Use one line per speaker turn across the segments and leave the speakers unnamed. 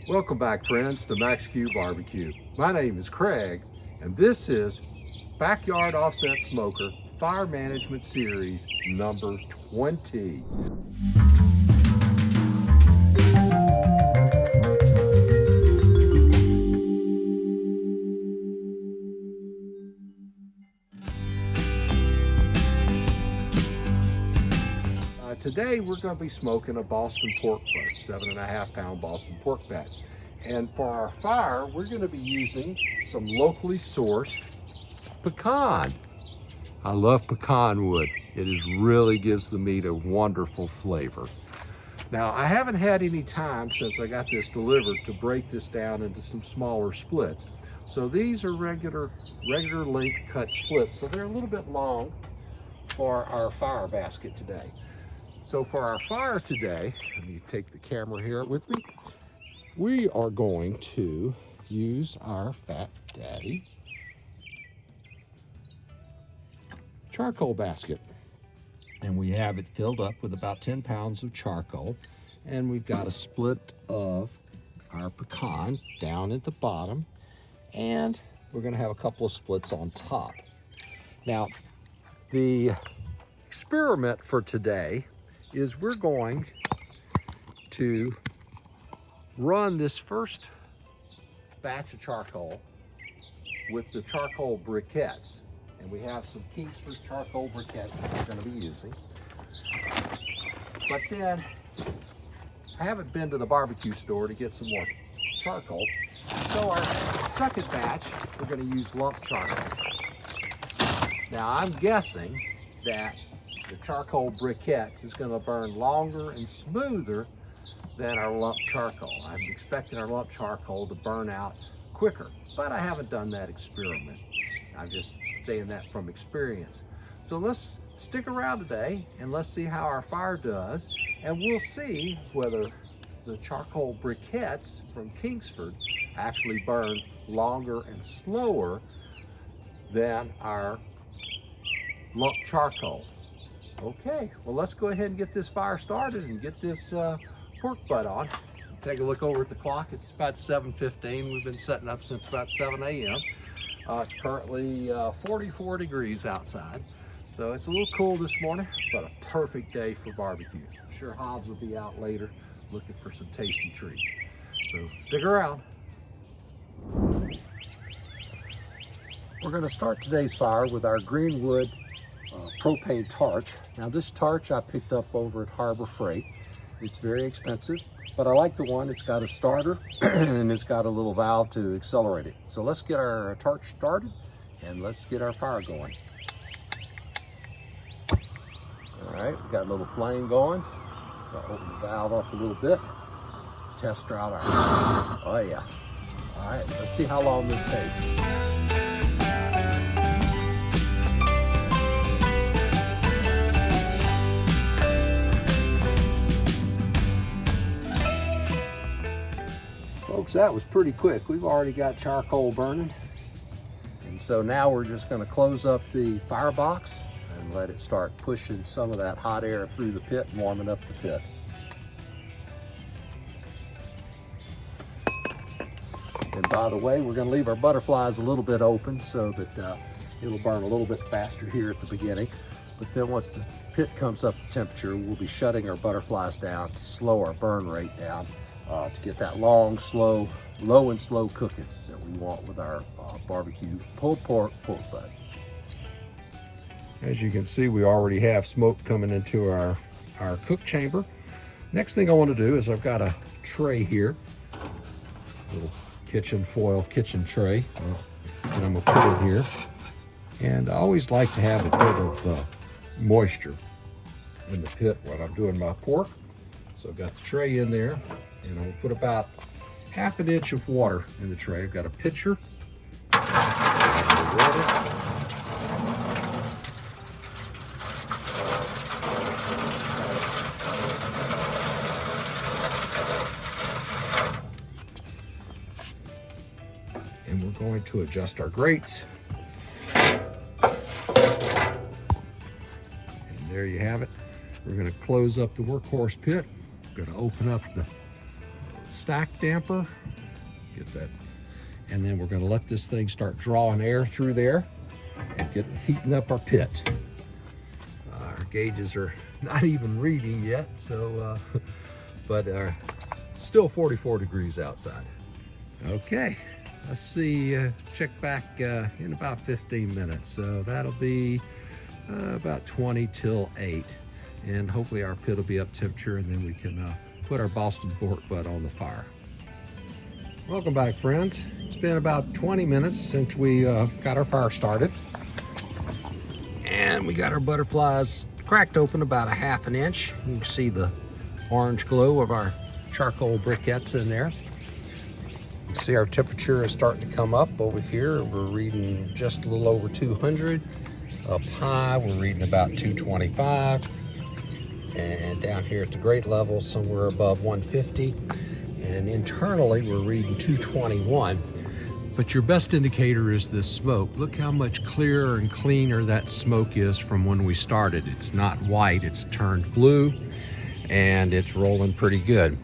Welcome back, friends, to Max Q Barbecue. My name is Craig, and this is Backyard Offset Smoker Fire Management Series number 20. Today we're going to be smoking a Boston pork butt, 7.5 pound Boston pork butt. And for our fire, we're going to be using some locally sourced pecan. I love pecan wood. Really gives the meat a wonderful flavor. Now, I haven't had any time since I got this delivered to break this down into some smaller splits. So these are regular length cut splits, so they're a little bit long for our fire basket today. So for our fire today, let me take the camera here with me. We are going to use our Fat Daddy charcoal basket. And we have it filled up with about 10 pounds of charcoal. And we've got a split of our pecan down at the bottom. And we're gonna have a couple of splits on top. Now, the experiment for today is we're going to run this first batch of charcoal with the charcoal briquettes. And we have some Kingsford charcoal briquettes that we're going to be using. But then, I haven't been to the barbecue store to get some more charcoal. So our second batch, we're going to use lump charcoal. Now I'm guessing that the charcoal briquettes is going to burn longer and smoother than our lump charcoal. I'm expecting our lump charcoal to burn out quicker, but I haven't done that experiment. I'm just saying that from experience. So let's stick around today and let's see how our fire does, and we'll see whether the charcoal briquettes from Kingsford actually burn longer and slower than our lump charcoal. Okay, well, let's go ahead and get this fire started and get this pork butt on. Take a look over at the clock. It's about 7:15. We've been setting up since about 7 a.m. It's currently 44 degrees outside, so it's a little cool this morning, but a perfect day for barbecue. I'm sure Hobbs will be out later looking for some tasty treats. So stick around. We're going to start today's fire with our Greenwood propane torch. Now this torch I picked up over at Harbor Freight. It's very expensive, but I like the one. It's got a starter and it's got a little valve to accelerate it. So let's get our torch started and let's get our fire going. All right, we got a little flame going. I'll open the valve up a little bit. Test out our, oh yeah. All right, let's see how long this takes. Folks, that was pretty quick. We've already got charcoal burning. And so now we're just going to close up the firebox and let it start pushing some of that hot air through the pit and warming up the pit. And by the way, we're going to leave our butterflies a little bit open so that it'll burn a little bit faster here at the beginning. But then once the pit comes up to temperature, we'll be shutting our butterflies down to slow our burn rate down. To get that long, slow, low and slow cooking that we want with our barbecue pulled pork butt. As you can see, we already have smoke coming into our cook chamber. Next thing I want to do is I've got a tray here, little kitchen foil kitchen tray, and I'm gonna put it here. And I always like to have a bit of moisture in the pit when I'm doing my pork. So I've got the tray in there. And I'll put about ½ an inch of water in the tray. I've got a pitcher. And we're going to adjust our grates. And there you have it. We're going to close up the workhorse pit. We're going to open up the stack damper. Get that. And then we're going to let this thing start drawing air through there and heating up our pit. Our gauges are not even reading yet, so but still 44 degrees outside. Okay, let's see, check back in about 15 minutes. So that'll be about 20 till 8. And hopefully our pit will be up temperature, and then we can put our Boston pork butt on the fire. Welcome back, friends. It's been about 20 minutes since we got our fire started. And we got our butterflies cracked open about a ½ inch. You can see the orange glow of our charcoal briquettes in there. You can see our temperature is starting to come up over here. We're reading just a little over 200. Up high, we're reading about 225. And down here at the grate level, somewhere above 150. And internally, we're reading 221. But your best indicator is this smoke. Look how much clearer and cleaner that smoke is from when we started. It's not white, it's turned blue, and it's rolling pretty good.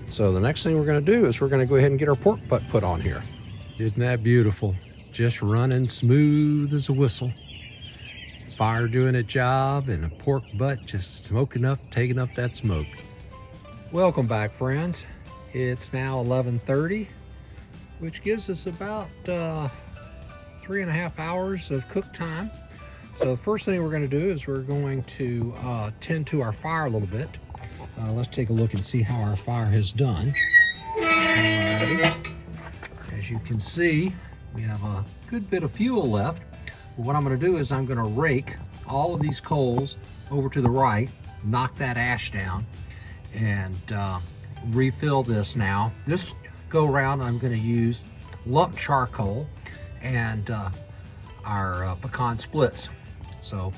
So the next thing we're gonna do is we're gonna go ahead and get our pork butt put on here. Isn't that beautiful? Just running smooth as a whistle. Fire doing its job, and a pork butt just smoking up, taking up that smoke. Welcome back, friends. It's now 11:30, which gives us about 3.5 hours of cook time. So the first thing we're going to do is we're going to tend to our fire a little bit. Let's take a look and see how our fire has done. Alrighty. As you can see, we have a good bit of fuel left. But what I'm going to do is I'm going to rake all of these coals over to the right, knock that ash down, and refill this now. This go around I'm going to use lump charcoal and our pecan splits. So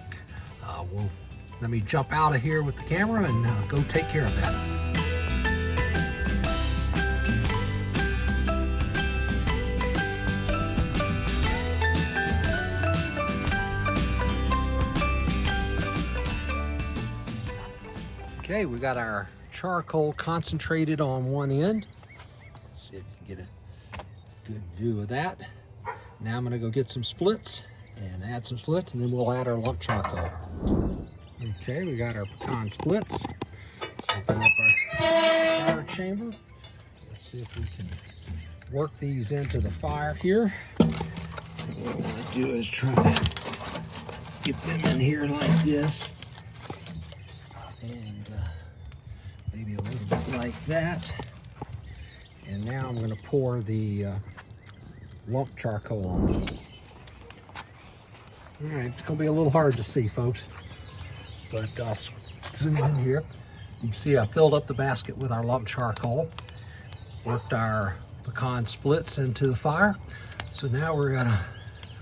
let me jump out of here with the camera and go take care of that. Okay, we got our charcoal concentrated on one end. Let's see if you can get a good view of that. Now I'm gonna go get some splits and add some splits, and then we'll add our lump charcoal. Okay, we got our pecan splits. Let's open up our fire chamber. Let's see if we can work these into the fire here. What I wanna do is try to get them in here like this. And maybe a little bit like that. And now I'm going to pour the lump charcoal on. All right, it's going to be a little hard to see, folks, but I'll zoom in here. You can see I filled up the basket with our lump charcoal, worked our pecan splits into the fire. So now we're going to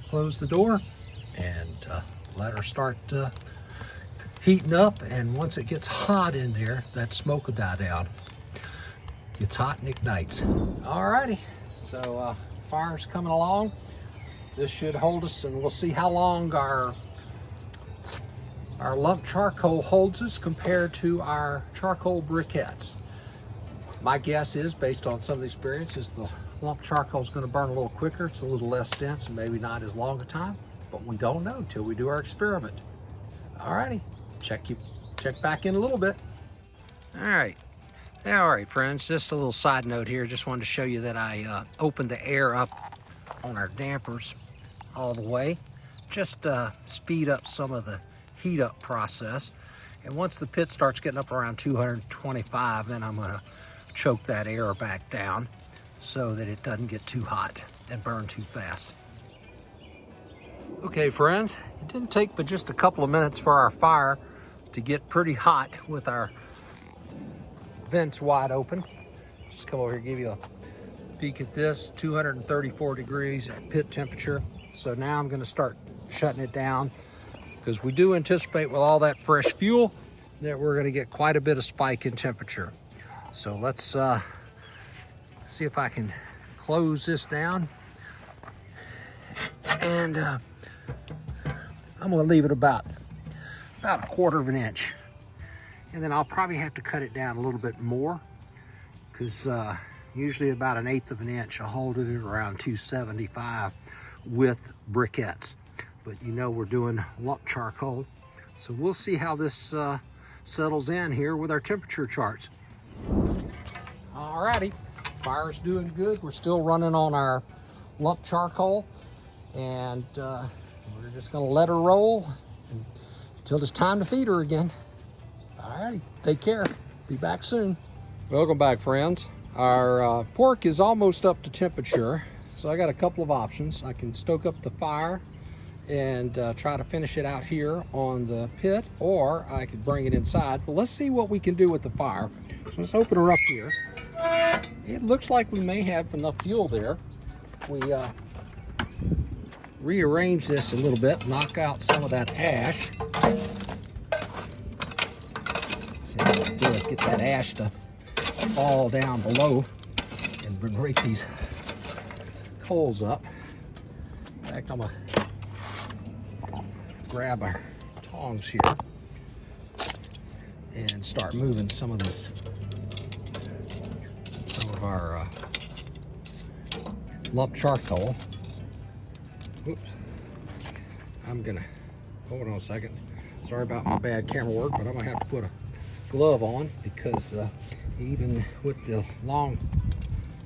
close the door and let her start heating up, and once it gets hot in there, that smoke will die down. Gets hot and ignites. Alrighty, so fire's coming along. This should hold us, and we'll see how long our lump charcoal holds us compared to our charcoal briquettes. My guess is, based on some of the experience, is the lump charcoal is going to burn a little quicker. It's a little less dense and maybe not as long a time, but we don't know until we do our experiment. Alrighty. Check back in a little bit. All right, friends, just a little side note here. Just wanted to show you that I opened the air up on our dampers all the way, just speed up some of the heat up process. And once the pit starts getting up around 225, then I'm gonna choke that air back down so that it doesn't get too hot and burn too fast. Okay, friends, it didn't take but just a couple of minutes for our fire to get pretty hot with our vents wide open. Just come over here and give you a peek at this. 234 degrees at pit temperature. So now I'm going to start shutting it down, because we do anticipate with all that fresh fuel that we're going to get quite a bit of spike in temperature. So let's see if I can close this down. And I'm going to leave it about a 1/4 of an inch. And then I'll probably have to cut it down a little bit more, because
usually about 1/8 of an inch. I hold it at around 275 with briquettes. But you know we're doing lump charcoal. So we'll see how this settles in here with our temperature charts. Alrighty, fire's doing good. We're still running on our lump charcoal, and we're just gonna let her roll until it's time to feed her again. Alrighty, take care. Be back soon. Welcome back, friends. Our pork is almost up to temperature, so I got a couple of options. I can stoke up the fire and try to finish it out here on the pit, or I could bring it inside. But let's see what we can do with the fire. So let's open her up here. It looks like we may have enough fuel there. We rearrange this a little bit, knock out some of that ash. See how we do it, get that ash to fall down below and break these coals up. In fact, I'm gonna grab our tongs here and start moving some of our lump charcoal. Oops. I'm gonna, hold on a second. Sorry about my bad camera work, but I'm gonna have to put a glove on because even with the long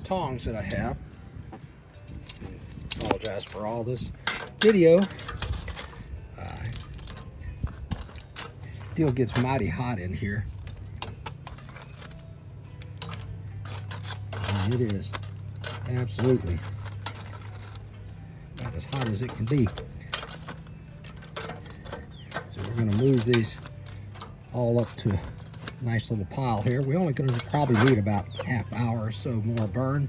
tongs that I have, apologize for all this video, it still gets mighty hot in here. And it is absolutely about as hot as it can be. So we're going to move these all up to a nice little pile here. We're only going to probably need about half hour or so more burn.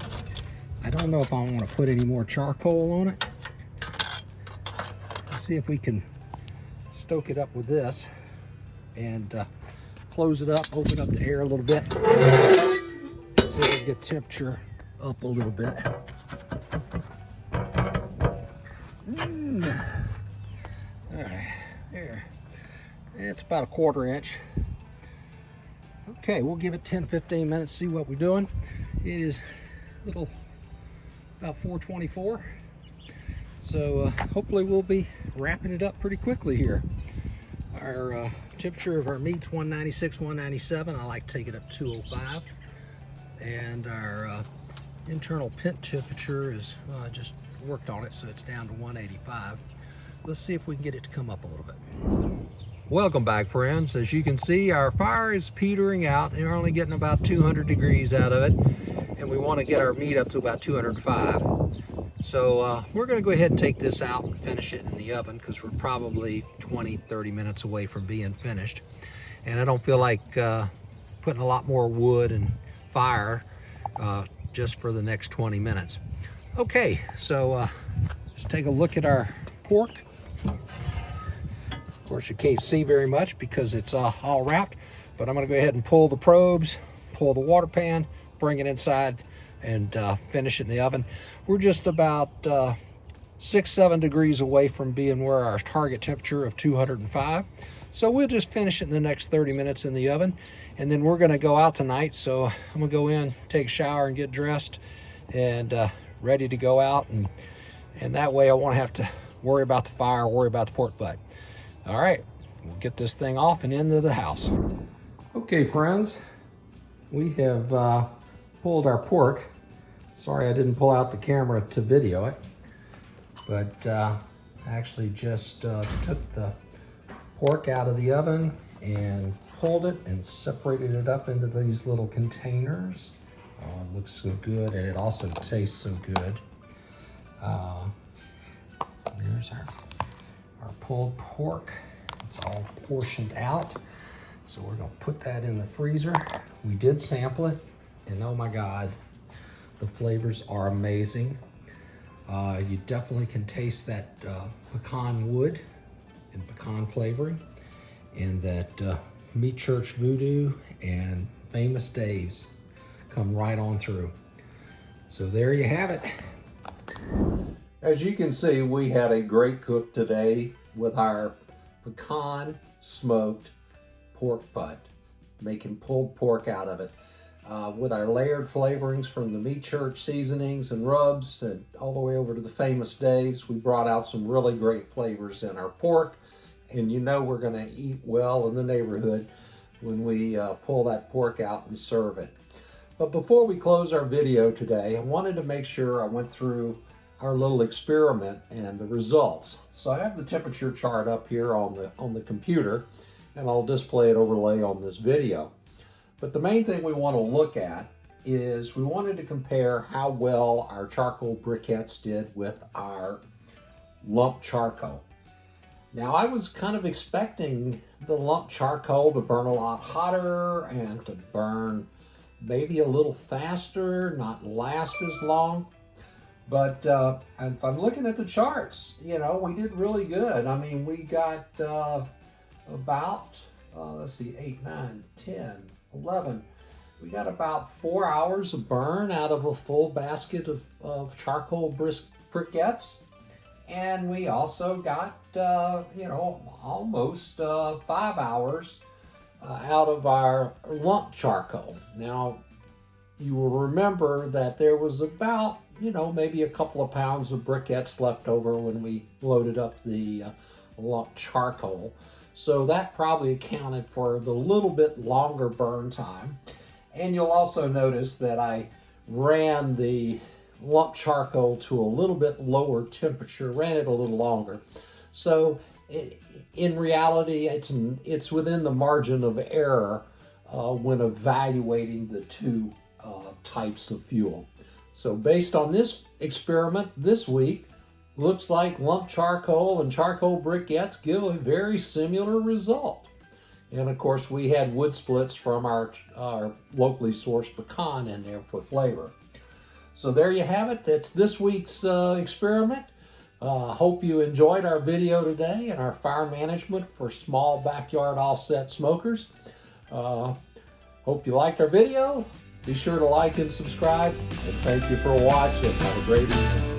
I don't know if I want to put any more charcoal on it. Let's see if we can stoke it up with this and close it up, open up the air a little bit. See if we can get temperature up a little bit. All right, there. It's about a 1/4 inch. Okay, we'll give it 10-15 minutes, see what we're doing. It is about 4:24. So hopefully we'll be wrapping it up pretty quickly here. Our temperature of our meat's 196, 197. I like to take it up to 205. And our internal pit temperature is, I just worked on it, so it's down to 185. Let's see if we can get it to come up a little bit. Welcome back, friends. As you can see, our fire is petering out. We're only getting about 200 degrees out of it, and we want to get our meat up to about 205. So we're going to go ahead and take this out and finish it in the oven because we're probably 20-30 minutes away from being finished. And I don't feel like putting a lot more wood and fire just for the next 20 minutes. Okay, so let's take a look at our pork. Of course, you can't see very much because it's all wrapped, but I'm going to go ahead and pull the probes, pull the water pan, bring it inside, and finish it in the oven. We're just about 6-7 degrees away from being where our target temperature of 205. So we'll just finish it in the next 30 minutes in the oven, and then we're going to go out tonight. So I'm going to go in, take a shower, and get dressed, and ready to go out. And that way I won't have to worry about the fire, worry about the pork butt. All right, we'll get this thing off and into the house. Okay, friends, we have pulled our pork. Sorry I didn't pull out the camera to video it, but actually just took the pork out of the oven and pulled it and separated it up into these little containers. Oh, it looks so good, and it also tastes so good. There's our pulled pork. It's all portioned out. So we're gonna put that in the freezer. We did sample it, and oh my God, the flavors are amazing. You definitely can taste that pecan wood and pecan flavoring, and that Meat Church Voodoo and Famous Dave's come right on through. So there you have it. As you can see, we had a great cook today with our pecan smoked pork butt, making pulled pork out of it. with our layered flavorings from the Meat Church seasonings and rubs, and all the way over to the Famous Dave's. We brought out some really great flavors in our pork, and you know we're going to eat well in the neighborhood when we pull that pork out and serve it. But before we close our video today, I wanted to make sure I went through our little experiment and the results. So I have the temperature chart up here on the computer, and I'll display it overlay on this video. But the main thing we want to look at is we wanted to compare how well our charcoal briquettes did with our lump charcoal. Now, I was kind of expecting the lump charcoal to burn a lot hotter and to burn maybe a little faster, not last as long. But if I'm looking at the charts, you know, we did really good. I mean, we got about, let's see, 8, 9, 10, 11. We got about 4 hours of burn out of a full basket of charcoal briquettes. And we also got, you know, almost 5 hours out of our lump charcoal. Now, you will remember that there was about, you know, maybe a couple of pounds of briquettes left over when we loaded up the lump charcoal. So that probably accounted for the little bit longer burn time. And you'll also notice that I ran the lump charcoal to a little bit lower temperature, ran it a little longer. So in reality, it's within the margin of error when evaluating the two types of fuel. So based on this experiment this week, looks like lump charcoal and charcoal briquettes give a very similar result. And of course, we had wood splits from our locally sourced pecan in there for flavor. So there you have it. That's this week's experiment. Hope you enjoyed our video today and our fire management for small backyard offset smokers. Hope you liked our video. Be sure to like and subscribe. And thank you for watching. Have a great evening.